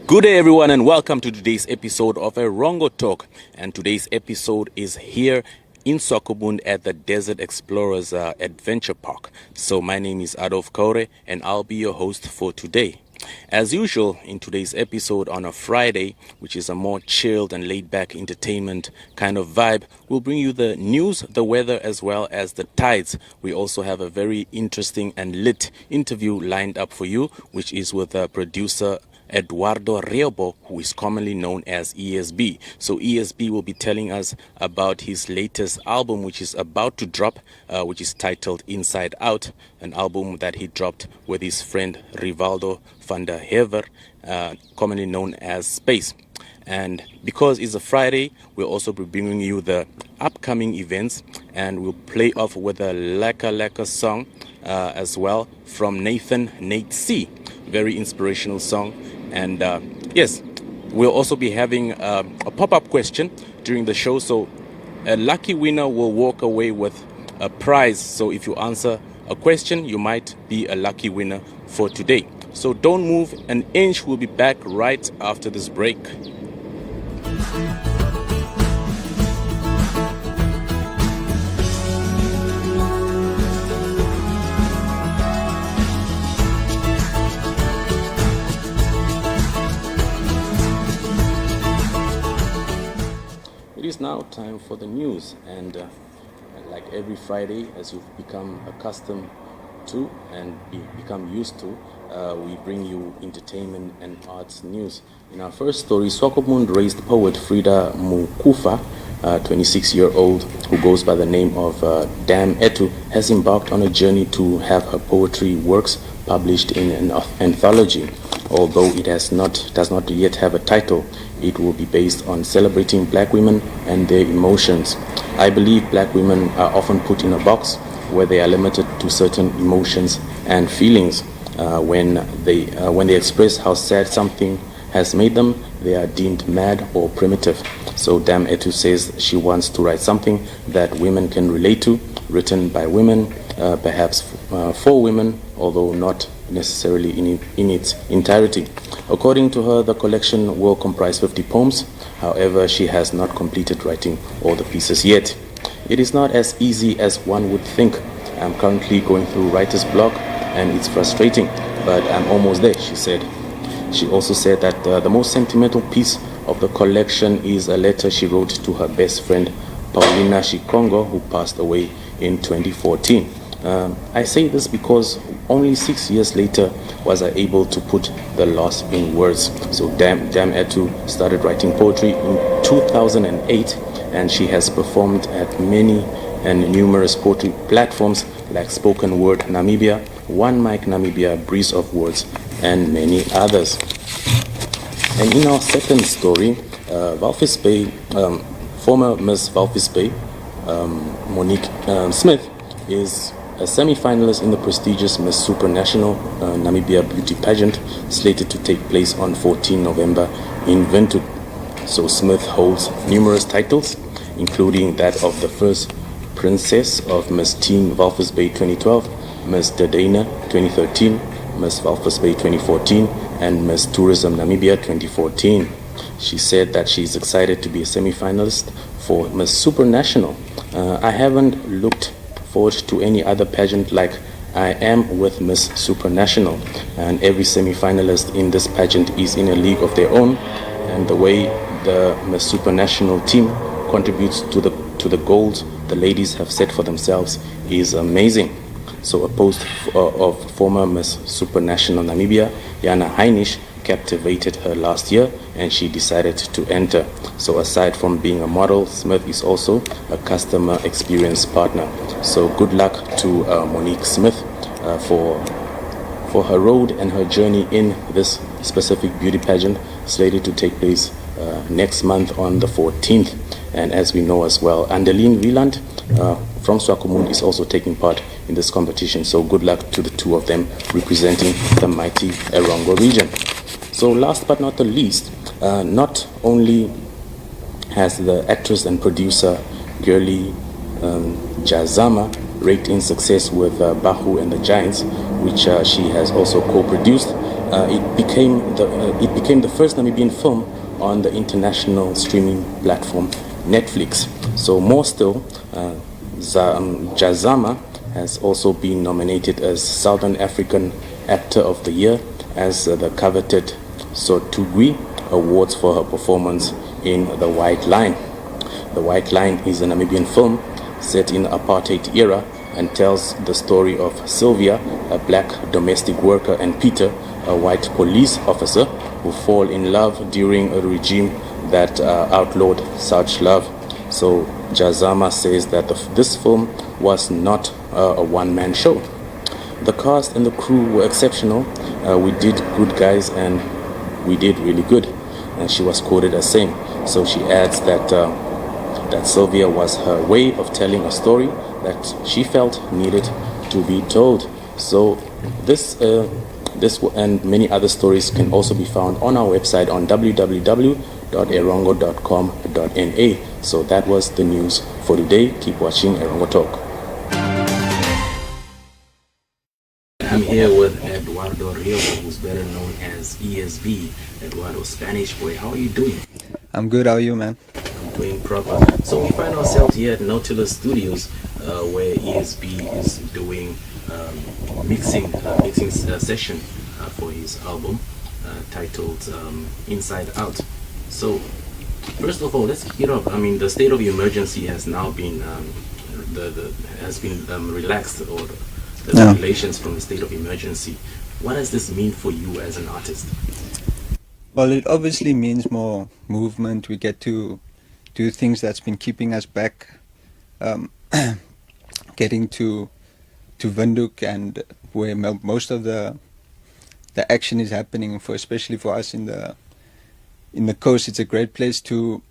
Good day, everyone, and welcome to today's episode of Erongo Talk. And today's episode is here in Swakopmund at the Desert Explorers Adventure Park. So my name is Adolf Kaure, and I'll be your host for today. As usual, in today's episode on a Friday, which is a more chilled and laid-back entertainment kind of vibe, we'll bring you the news, the weather, as well as the tides. We also have a very interesting and lit interview lined up for you, which is with producer Eduardo Riobo, who is commonly known as ESB. So ESB will be telling us about his latest album, which is about to drop, which is titled Inside Out, an album that he dropped with his friend Rivaldo van der Heever, commonly known as Space. And because it's a Friday, we'll also be bringing you the upcoming events, and we'll play off with a Leka song as well from Nate C. Very inspirational song. And yes, we'll also be having a pop-up question during the show. So a lucky winner will walk away with a prize. So if you answer a question, you might be a lucky winner for today. So don't move an inch. We'll be back right after this break. It is now time for the news, and like every Friday, as you've become accustomed to and become used to, we bring you entertainment and arts news. In our first story, Swakopmund raised poet Frida Mukufa, 26-year-old who goes by the name of Dam Etu, has embarked on a journey to have her poetry works published in an anthology. Although it does not yet have a title, it will be based on celebrating black women and their emotions. I believe black women are often put in a box where they are limited to certain emotions and feelings. When they express how sad something has made them, they are deemed mad or primitive. So Dam Etu says she wants to write something that women can relate to, written by women, perhaps for women, although not necessarily in its entirety. According to her, the collection will comprise 50 poems. However, she has not completed writing all the pieces yet. It is not as easy as one would think. I'm currently going through writer's block and it's frustrating, but I'm almost there, she said. She also said that the most sentimental piece of the collection is a letter she wrote to her best friend Paulina Shikongo, who passed away in 2014. I say this because only 6 years later was I able to put the loss in words. So Dam Etu started writing poetry in 2008, and she has performed at many and numerous poetry platforms like Spoken Word Namibia, One Mic Namibia, Breeze of Words, and many others. And in our second story, Walvis Bay, former Miss Walvis Bay, Monique Smith, is a semi-finalist in the prestigious Miss Supranational Namibia beauty pageant slated to take place on 14 November in Windhoek. So Smith holds numerous titles, including that of the first Princess of Miss Teen Walvis Bay 2012, Miss Dadaina 2013, Miss Walvis Bay 2014, and Miss Tourism Namibia 2014. She said that she's excited to be a semi-finalist for Miss Supranational. I haven't looked forward to any other pageant like I am with Miss Supranational, and every semi-finalist in this pageant is in a league of their own, and the way the Miss Supranational team contributes to the goals the ladies have set for themselves is amazing. So a post of former Miss Supranational Namibia, Yana Heinisch, captivated her last year, and she decided to enter. So aside from being a model, Smith is also a customer experience partner. So good luck to Monique Smith for her road and her journey in this specific beauty pageant slated to take place next month on the 14th. And as we know as well, Andeline Wieland from Swakopmund is also taking part in this competition. So good luck to the two of them representing the mighty Erongo region. So last but not the least, not only has the actress and producer Girly Jazama raked in success with Bahu and the Giants, which she has also co-produced, it became the first Namibian film on the international streaming platform Netflix. So more still, Jazama has also been nominated as Southern African Actor of the Year as the coveted Sotugui Awards for her performance in The White Line. The White Line is a Namibian film set in the apartheid era and tells the story of Sylvia, a black domestic worker, and Peter, a white police officer, who fall in love during a regime that outlawed such love. So Jazama says that this film was not a one-man show. The cast and the crew were exceptional. We did good, guys, and we did really good. And she was quoted as saying, so she adds that that Sylvia was her way of telling a story that she felt needed to be told. So this and many other stories can also be found on our website on www.erongo.com.na. So that was the news for today. Keep watching Erongo Talk. I'm here with Eduardo Riobo, who's better known as ESB, Eduardo Spanish Boy. How are you doing? I'm good. How are you, man? I'm doing proper. So we find ourselves here at Nautilus Studios, where ESB is doing mixing session for his album titled Inside Out. So first of all, let's kick it off. I mean, the state of emergency has now been relaxed, or the regulations from the state of emergency. What does this mean for you as an artist? Well, it obviously means more movement. We get to do things that's been keeping us back. Getting to Windhoek, and where most of the action is happening, especially for us in the coast. It's a great place to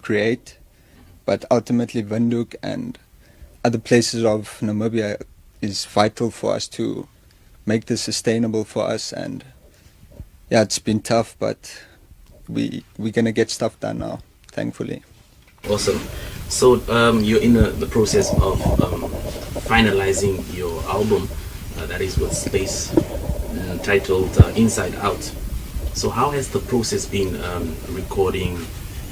create, but ultimately Windhoek and other places of Namibia is vital for us to make this sustainable for us. And yeah, it's been tough, but we're gonna get stuff done now, thankfully. Awesome. So you're in the process of finalizing your album, that is with Space, titled Inside Out. So how has the process been, recording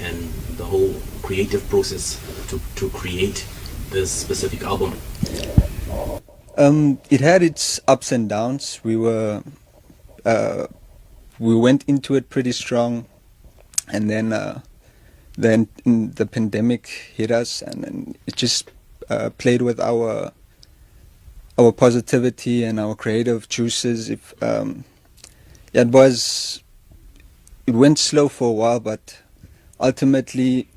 and the whole creative process to create this specific album? It had its ups and downs. We went into it pretty strong, and then the pandemic hit us, and then it just played with our positivity and our creative juices. It went slow for a while, but ultimately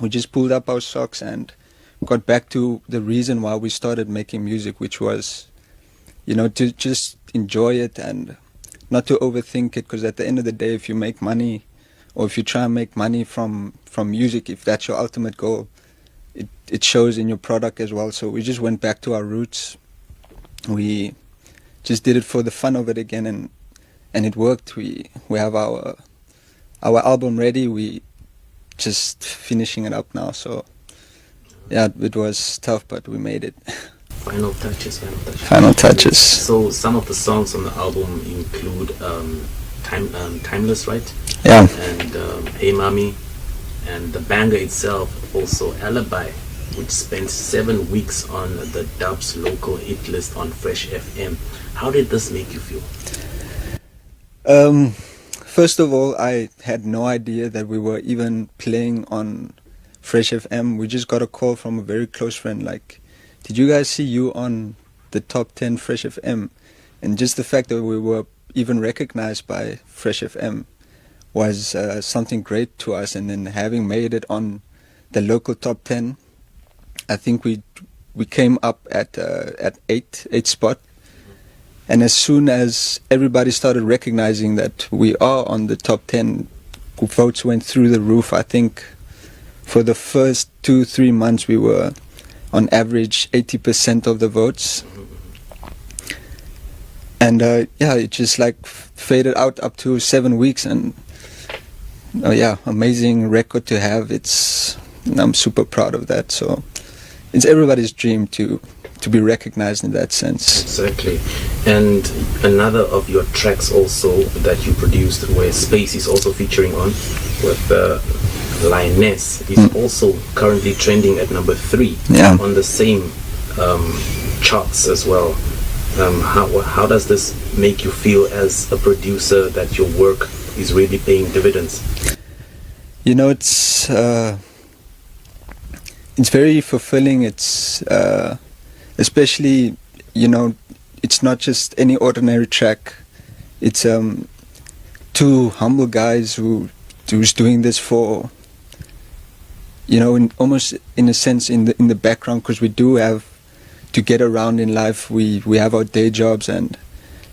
we just pulled up our socks and got back to the reason why we started making music, which was, to just enjoy it and not to overthink it. Because at the end of the day, if you make money, or if you try and make money from music, if that's your ultimate goal, it shows in your product as well. So we just went back to our roots. We just did it for the fun of it again, and it worked. We have our album ready. We just finishing it up now. So yeah, it was tough, but we made it. Final touches. So some of the songs on the album include Timeless, right? Yeah. And Hey Mami, and the banger itself, also Alibi, which spent 7 weeks on the Dub's local hit list on Fresh FM. How did this make you feel? First of all, I had no idea that we were even playing on Fresh FM. We just got a call from a very close friend, like, did you guys see you on the top 10 Fresh FM? And just the fact that we were even recognized by Fresh FM was something great to us. And then having made it on the local top 10, I think we came up at 8th spot. And as soon as everybody started recognizing that we are on the top 10, votes went through the roof. I think for the first 2-3 months we were on average 80% of the votes. And it just like faded out up to 7 weeks, and amazing record to have. I'm super proud of that. So it's everybody's dream to be recognized in that sense. Exactly. And another of your tracks also that you produced, where Space is also featuring on, with Lioness, is also currently trending at number 3 on the same charts as well. How does this make you feel as a producer, that your work is really paying dividends? You know, it's very fulfilling. It's especially, you know, it's not just any ordinary track. It's 2 humble guys who's doing this for, you know, almost in a sense in the background, because we do have to get around in life. We have our day jobs, and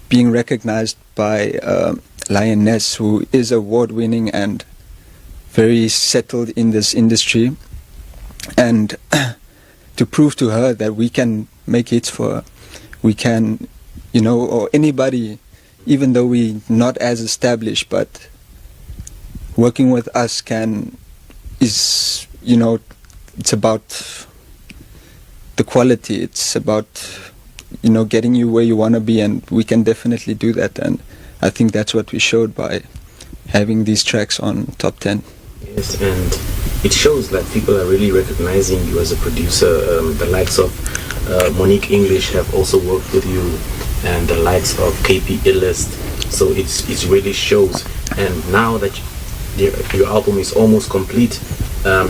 being recognized by Lioness, who is award-winning and very settled in this industry, and to prove to her that we can make hits for her. We can, you know, or anybody, even though we're not as established, but working with us is, you know, it's about the quality. It's about, you know, getting you where you want to be, and we can definitely do that. And I think that's what we showed by having these tracks on Top 10. Yes, and it shows that people are really recognizing you as a producer. The likes of Monique English have also worked with you, and the likes of KP Illest. So it really shows. And now that your album is almost complete,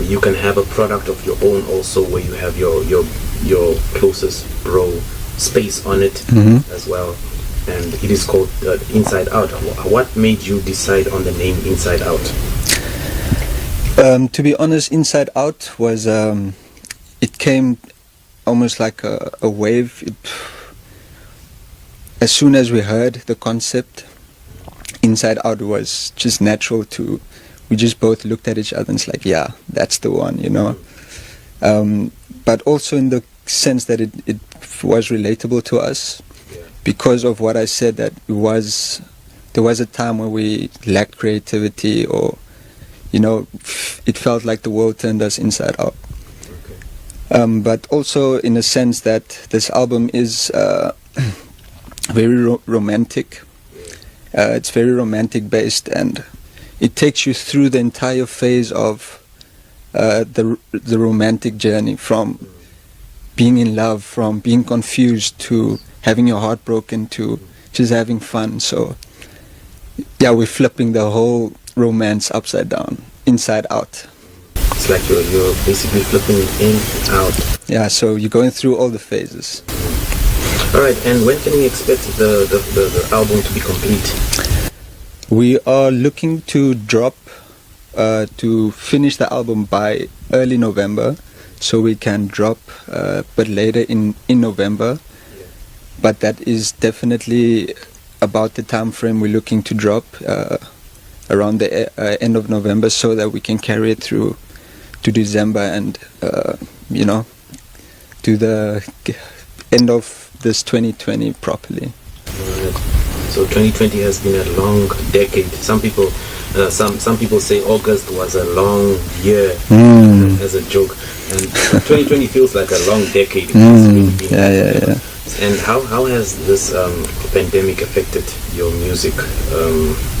you can have a product of your own also, where you have your closest bro Space on it as well. And it is called Inside Out. What made you decide on the name Inside Out? To be honest, Inside Out was, it came almost like a wave. As soon as we heard the concept, Inside Out was just natural to, we just both looked at each other and it's like, yeah, that's the one, you know. But also in the sense that it was relatable to us, because of what I said, that there was a time where we lacked creativity, or, you know, it felt like the world turned us inside out. But also in a sense that this album is very romantic. It's very romantic based, and it takes you through the entire phase of the romantic journey, from being in love, from being confused, to having your heart broken, to just having fun. So yeah, we're flipping the whole romance upside down, inside out. It's like you're basically flipping it in and out. Yeah, so you're going through all the phases. Alright, and when can we expect the album to be complete? We are looking to drop, to finish the album by early November, so we can drop but later in November. But that is definitely about the time frame we're looking to drop, around the end of November, so that we can carry it through to December and, you know, to the end of this 2020 properly. Right. So 2020 has been a long decade. Some people say August was a long year, as a joke, and 2020 feels like a long decade. Yeah. And how has this pandemic affected your music?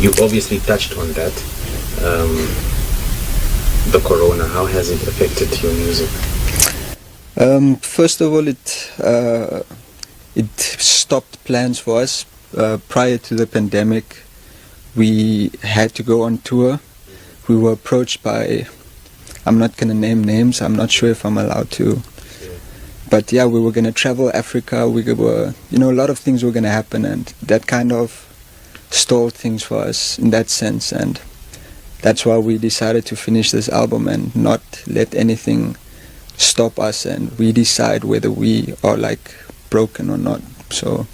You've obviously touched on that. The corona, how has it affected your music? First of all, it stopped plans for us. Prior to the pandemic, we had to go on tour. We were approached by, I'm not going to name names, I'm not sure if I'm allowed to. But yeah, we were going to travel Africa. We were, you know, a lot of things were going to happen, and that kind of stalled things for us in that sense. And that's why we decided to finish this album and not let anything stop us, and we decide whether we are like broken or not. So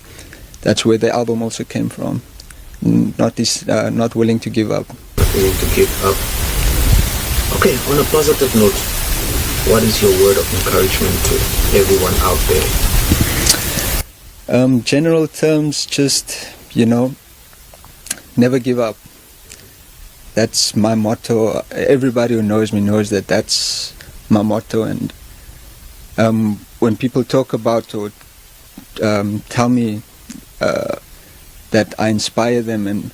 that's where the album also came from. Not willing to give up. Not willing to give up. Okay, on a positive note, what is your word of encouragement to everyone out there? General terms, just, you know, never give up. That's my motto. Everybody who knows me knows that that's my motto, and when people talk about or tell me that I inspire them, and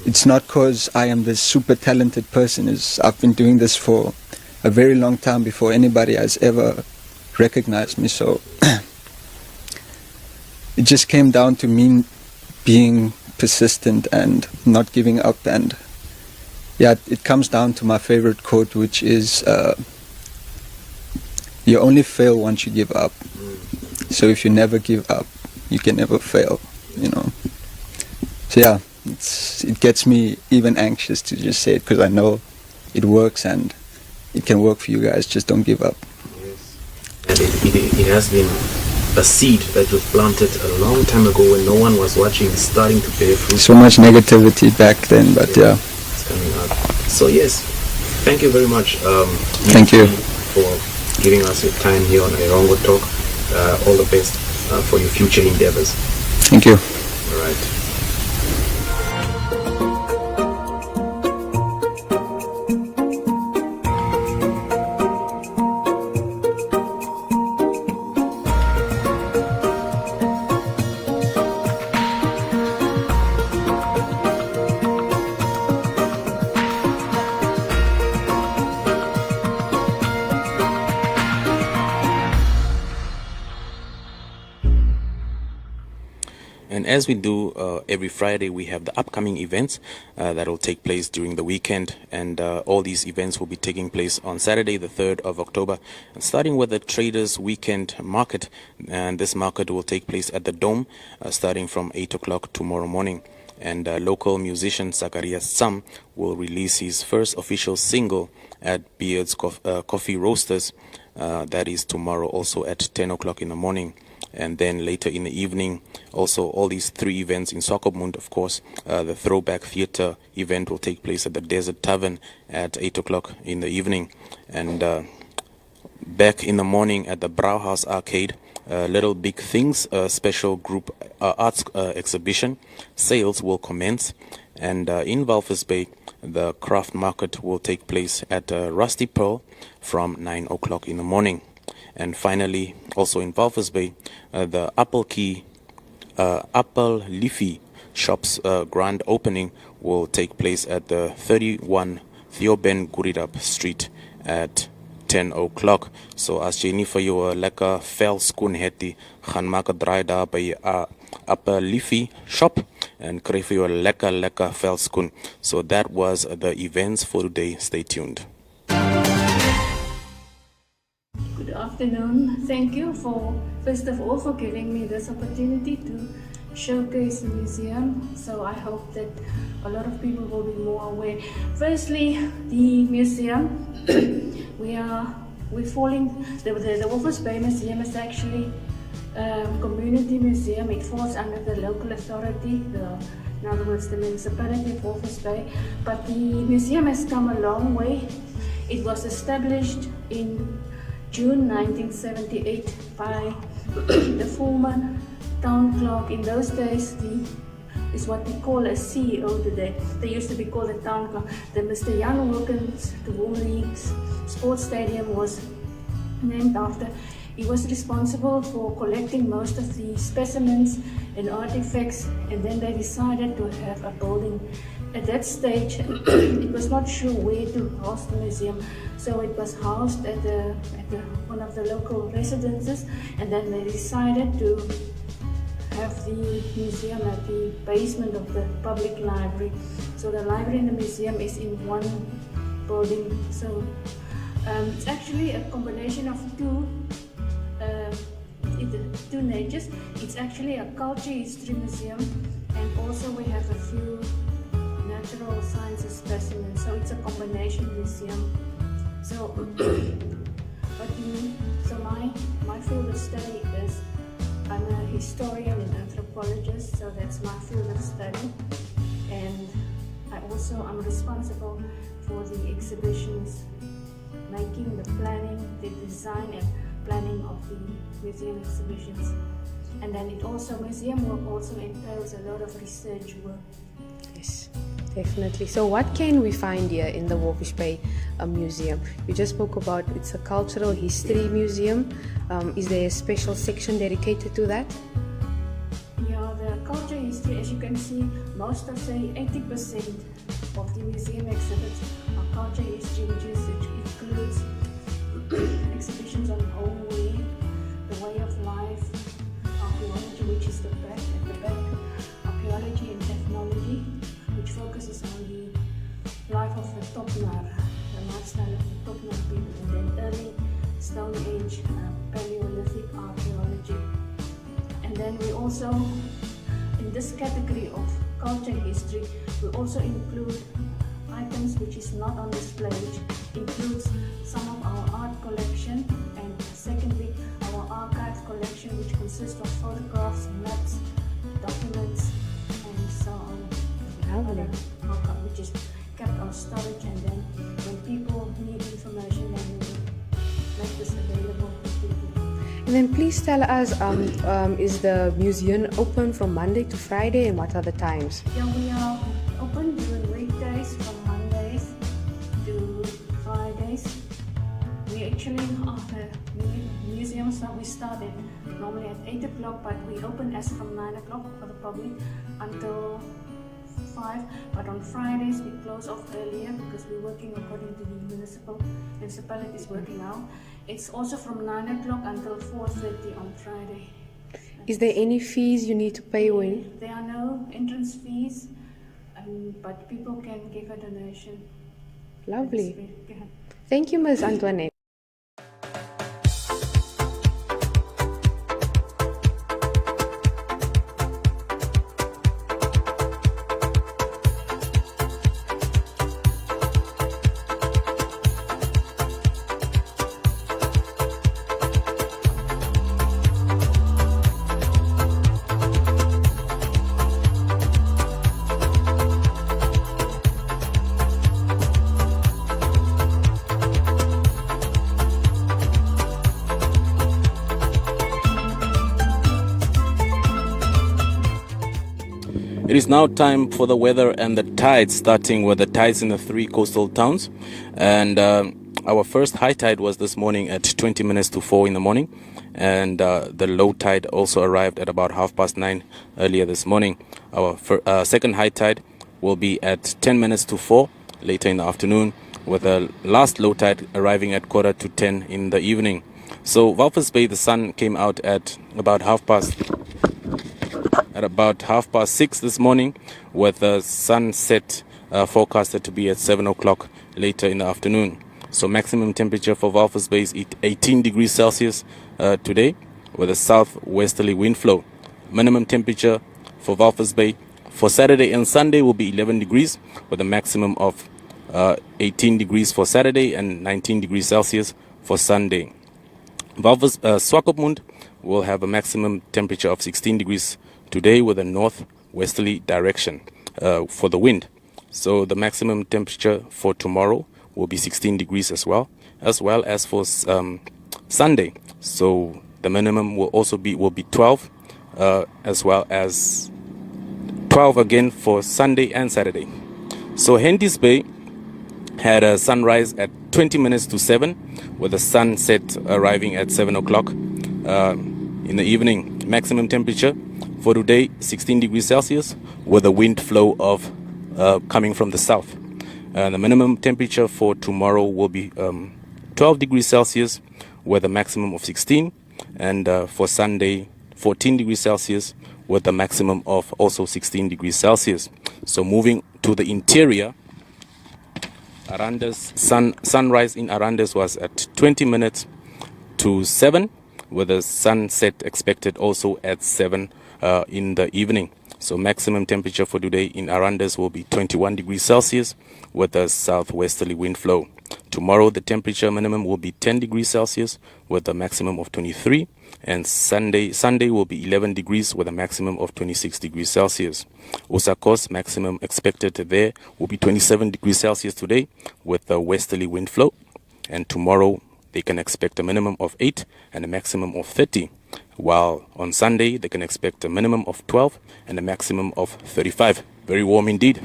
it's not because I am this super talented person. I've been doing this for a very long time before anybody has ever recognized me. So it just came down to me being persistent and not giving up. And yeah, it comes down to my favorite quote, which is you only fail once you give up. So if you never give up, you can never fail, you know. So yeah, it gets me even anxious to just say it, because I know it works and it can work for you guys. Just don't give up. Yes. And it has been a seed that was planted a long time ago when no one was watching, starting to bear fruit. So much negativity back then, but yeah. It's coming out. So yes, thank you very much. Thank you for giving us your time here on Erongo Talk. All the best for your future endeavors. Thank you. All right. And as we do every Friday, we have the upcoming events that will take place during the weekend. And all these events will be taking place on Saturday, the 3rd of October, starting with the Traders Weekend Market. And this market will take place at the Dome, starting from 8 o'clock tomorrow morning. And local musician Zacharias Sam will release his first official single at Beard's Coffee Roasters. That is tomorrow, also at 10 o'clock in the morning. And then later in the evening, also all these three events in Swakopmund, of course, the Throwback Theatre event will take place at the Desert Tavern at 8 o'clock in the evening. And back in the morning at the Brauhaus Arcade, Little Big Things, a special group arts exhibition. Sales will commence. And in Walvis Bay, the craft market will take place at Rusty Pearl from 9 o'clock in the morning. And finally, also in Walvis Bay, the Apple Leafy Shop's grand opening will take place at the 31 Theoben Guridap Street at 10 o'clock. So as jy nie vir jou 'n lekker vel skoen het nie, gaan maak 'n draai daar by Apple Leafy Shop and kry vir jou 'n lekker vel skoen. So that was the events for today. Stay tuned. Good afternoon. Thank you first of all, for giving me this opportunity to showcase the museum. So I hope that a lot of people will be more aware. Firstly, the museum, we're falling, the Walvis Bay Museum is actually a community museum. It falls under the local authority, in other words, the municipality of Walvis Bay. But the museum has come a long way. It was established in June 1978 by the former town clerk. In those days, is what we call a CEO today. They used to be called a town clerk. The Mr. Jan Wilkins, the Woolly Sports Stadium was named after. He was responsible for collecting most of the specimens and artifacts, and then they decided to have a building. At that stage, it was not sure where to house the museum, so it was housed at one of the local residences, and then they decided to have the museum at the basement of the public library. So the library and the museum is in one building. So it's actually a combination of two natures. It's actually a culture history museum, and also we have a few natural sciences specimens. So it's a combination museum. So, my field of study is, I'm a historian and anthropologist, so that's my field of study. And I'm responsible for the exhibitions, making the planning, the design and planning of the museum exhibitions. And then museum work also entails a lot of research work. Yes. Definitely. So what can we find here in the Walvis Bay Museum? You just spoke about it's a cultural history museum. Is there a special section dedicated to that? Yeah, the culture history, as you can see, most of say 80% of the museum exhibits are culture history, which includes exhibitions on homeware, the way of life, archaeology, which is at the back, archaeology and technology, which focuses on the life of the Topnar, the lifestyle of the Topnar people, and then early Stone Age, Paleolithic archaeology. And then we also, in this category of culture history, we also include items which is not on display, which includes some of our art collection, and secondly, our archive collection, which consists of photographs, maps, documents, and so on. Lovely. Which is kept on storage, and then when people need information, then we make this available to people. And then please tell us, is the museum open from Monday to Friday, and what are the times? Yeah, we are open during weekdays from Mondays to Fridays. We actually, after museums that we started normally at 8 o'clock, but we open as from 9 o'clock for the public until 5, but on Fridays we close off earlier because we're working according to the municipality's working out. It's also from 9 o'clock until 4:30 on Friday. Is there any fees you need to pay when? There are no entrance fees, but people can give a donation. Lovely. Thank you, Ms. Antoinette. It is now time for the weather and the tides, starting with the tides in the 3 coastal towns. And our first high tide was this morning at 20 minutes to 4 in the morning. And the low tide also arrived at about 9:30 earlier this morning. Our second high tide will be at 10 minutes to 4 later in the afternoon, with the last low tide arriving at 9:45 in the evening. So Walvis Bay, the sun came out at about 6:30 this morning, with the sunset forecasted to be at 7 o'clock later in the afternoon. So maximum temperature for Walvis Bay is 18 degrees Celsius today, with a southwesterly wind flow. Minimum temperature for Walvis Bay for Saturday and Sunday will be 11 degrees, with a maximum of 18 degrees for Saturday and 19 degrees Celsius for Sunday. Swakopmund will have a maximum temperature of 16 degrees today, with a northwesterly direction for the wind. So the maximum temperature for tomorrow will be 16 degrees as well as for Sunday. So the minimum will also be 12, as well as 12 again for Sunday and Saturday. So Henty's Bay had a sunrise at 20 minutes to 7, with the sunset arriving at 7 o'clock in the evening. Maximum temperature for today 16 degrees Celsius, with a wind flow of coming from the south. The minimum temperature for tomorrow will be 12 degrees Celsius, with a maximum of 16, and for Sunday 14 degrees Celsius, with a maximum of also 16 degrees Celsius. So moving to the interior, Aranda's sunrise in Aranda's was at 20 minutes to 7, with a sunset expected also at 7 in the evening. So maximum temperature for today in Aranda's will be 21 degrees Celsius, with a southwesterly wind flow. Tomorrow the temperature minimum will be 10 degrees Celsius, with a maximum of 23, and Sunday will be 11 degrees with a maximum of 26 degrees Celsius. Osaka's maximum expected there will be 27 degrees Celsius today, with a westerly wind flow, and tomorrow they can expect a minimum of 8 and a maximum of 30, while on Sunday they can expect a minimum of 12 and a maximum of 35. very warm indeed.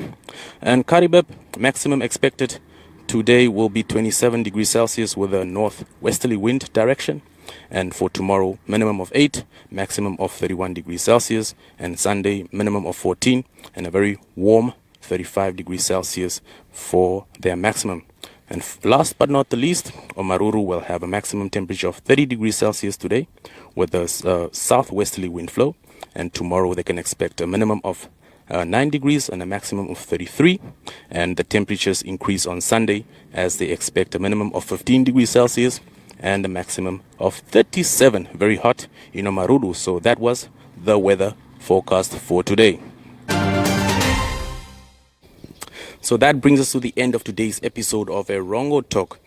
And Karibeb, maximum expected today will be 27 degrees Celsius with a northwesterly wind direction. And for tomorrow, minimum of 8, maximum of 31 degrees Celsius. And Sunday, minimum of 14 and a very warm 35 degrees Celsius for their maximum. And last but not the least, Omaruru will have a maximum temperature of 30 degrees Celsius today with a southwesterly wind flow. And tomorrow they can expect a minimum of 9 degrees and a maximum of 33. And the temperatures increase on Sunday as they expect a minimum of 15 degrees Celsius and a maximum of 37. Very hot in Omaruru. So that was the weather forecast for today. So that brings us to the end of today's episode of Erongo Talk.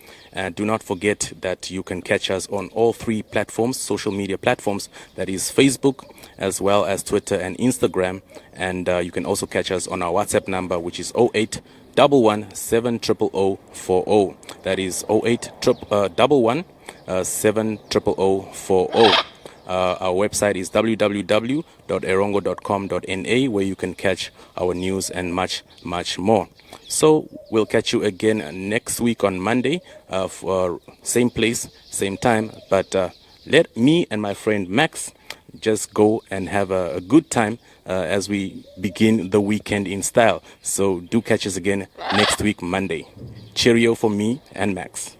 Do not forget that you can catch us on all 3 platforms, social media platforms, that is Facebook, as well as Twitter and Instagram. And you can also catch us on our WhatsApp number, which is 0811 70040. That is 0811 70040. Our website is www.erongo.com.na, where you can catch our news and much, much more. So we'll catch you again next week on Monday, for same place, same time. But let me and my friend Max just go and have a good time as we begin the weekend in style. So do catch us again next week, Monday. Cheerio for me and Max.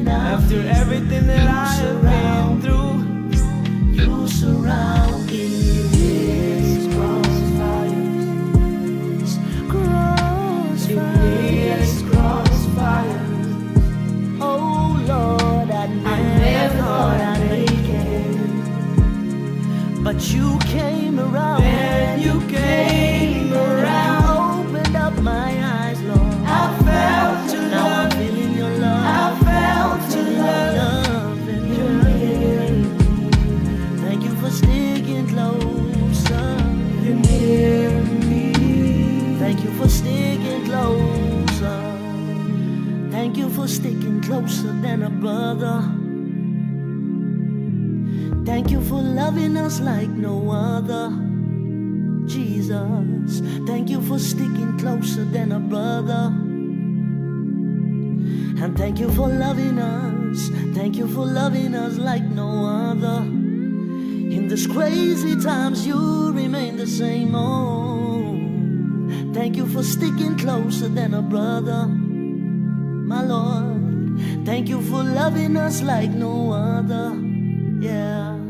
After everything that I have been through, you surround me. Thank you for sticking closer than a brother. Thank you for loving us like no other. Jesus, thank you for sticking closer than a brother. And thank you for loving us. Thank you for loving us like no other. In these crazy times you remain the same. Oh, thank you for sticking closer than a brother. My Lord, thank you for loving us like no other. Yeah.